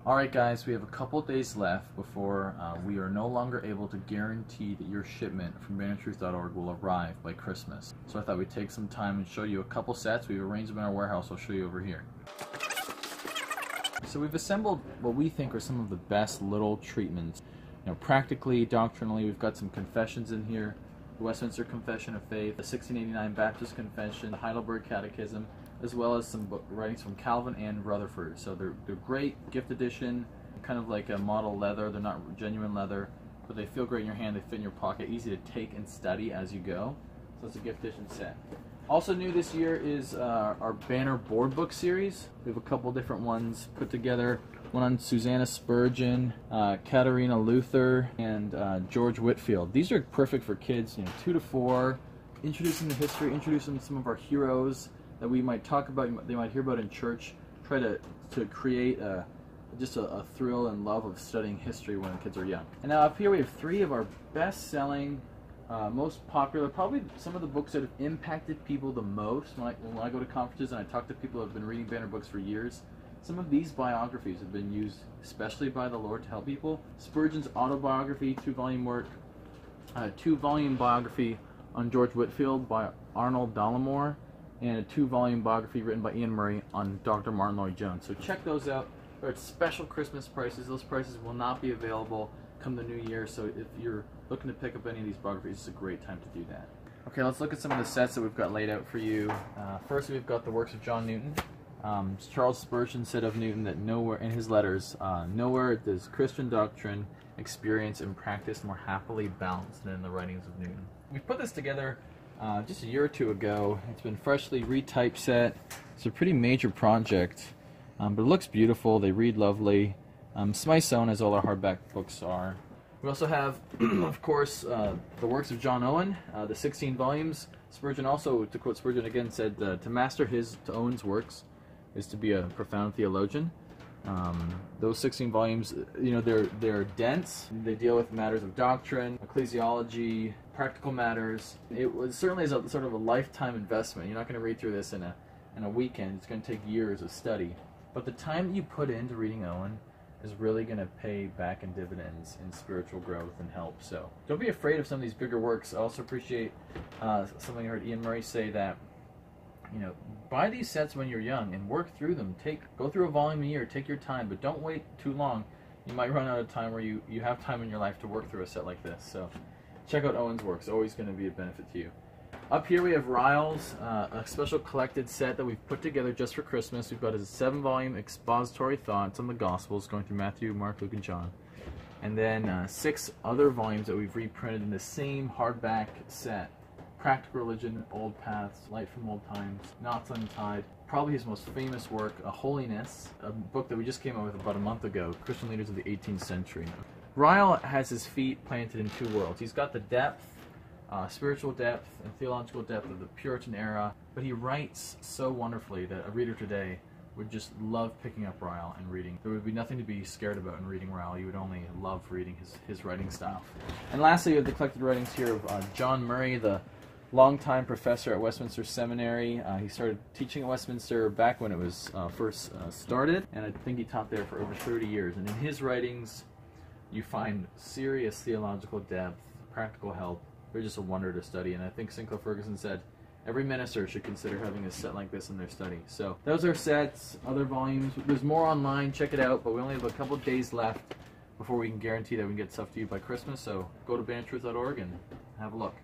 Alright guys, we have a couple days left before we are no longer able to guarantee that your shipment from bannertruth.org will arrive by Christmas. So I thought we'd take some time and show you a couple sets. We've arranged them in our warehouse. I'll show you over here. So we've assembled what we think are some of the best little treatments. You know, practically, doctrinally, we've got some confessions in here. The Westminster Confession of Faith, the 1689 Baptist Confession, the Heidelberg Catechism, as well as some writings from Calvin and Rutherford. So they're great, gift edition, kind of like a model leather. They're not genuine leather, but they feel great in your hand. They fit in your pocket, easy to take and study as you go. So it's a gift edition set. Also new this year is our Banner board book series. We have a couple different ones put together. One on Susanna Spurgeon, Katarina Luther, and George Whitefield. These are perfect for kids, 2 to 4, introducing the history, introducing some of our heroes that we might talk about, they might hear about in church. Try to create just a thrill and love of studying history when kids are young. And now up here we have 3 of our best-selling, most popular, probably some of the books that have impacted people the most. When I go to conferences and I talk to people who have been reading Banner books for years, some of these biographies have been used especially by the Lord to help people. Spurgeon's autobiography, 2-volume work, 2-volume biography on George Whitefield by Arnold Dollimore, and a 2-volume biography written by Ian Murray on Dr. Martin Lloyd-Jones. So check those out. They're at special Christmas prices. Those prices will not be available come the new year, so if you're looking to pick up any of these biographies, it's a great time to do that. Okay, let's look at some of the sets that we've got laid out for you. First, we've got the works of John Newton. Charles Spurgeon said of Newton that nowhere in his letters, nowhere does Christian doctrine, experience, and practice more happily balanced than in the writings of Newton. We put this together just a year or 2 ago. It's been freshly retypeset. It's a pretty major project, but it looks beautiful. They read lovely. Smyth's Own, as all our hardback books are. We also have, of course, the works of John Owen, the 16 volumes. Spurgeon also, to quote Spurgeon again, said to master to Owen's works is to be a profound theologian. Those 16 volumes, they're dense. They deal with matters of doctrine, ecclesiology, practical matters. Certainly is a sort of a lifetime investment. You're not going to read through this in a weekend. It's going to take years of study. But the time that you put into reading Owen is really going to pay back in dividends in spiritual growth and help. So don't be afraid of some of these bigger works. I also appreciate something I heard Ian Murray say, that buy these sets when you're young and work through them. Go through a volume a year, take your time, but don't wait too long. You might run out of time where you have time in your life to work through a set like this. So check out Owen's work. It's always going to be a benefit to you. Up here we have Ryle's, a special collected set that we've put together just for Christmas. We've got a 7-volume expository thoughts on the Gospels, going through Matthew, Mark, Luke, and John. And then 6 other volumes that we've reprinted in the same hardback set. Practical Religion, Old Paths, Light from Old Times, Knots Untied, probably his most famous work, Holiness, a book that we just came out with about a month ago, Christian Leaders of the 18th Century. Ryle has his feet planted in 2 worlds. He's got the depth, spiritual depth and theological depth of the Puritan era, but he writes so wonderfully that a reader today would just love picking up Ryle and reading. There would be nothing to be scared about in reading Ryle. You would only love reading his writing style. And lastly, we have the collected writings here of John Murray, the longtime professor at Westminster Seminary. He started teaching at Westminster back when it was first started, and I think he taught there for over 30 years. And in his writings, you find serious theological depth, practical help. They're just a wonder to study, and I think Sinclair Ferguson said every minister should consider having a set like this in their study. So those are sets, other volumes. There's more online, check it out, but we only have a couple days left before we can guarantee that we can get stuff to you by Christmas. So go to bannertruth.org and have a look.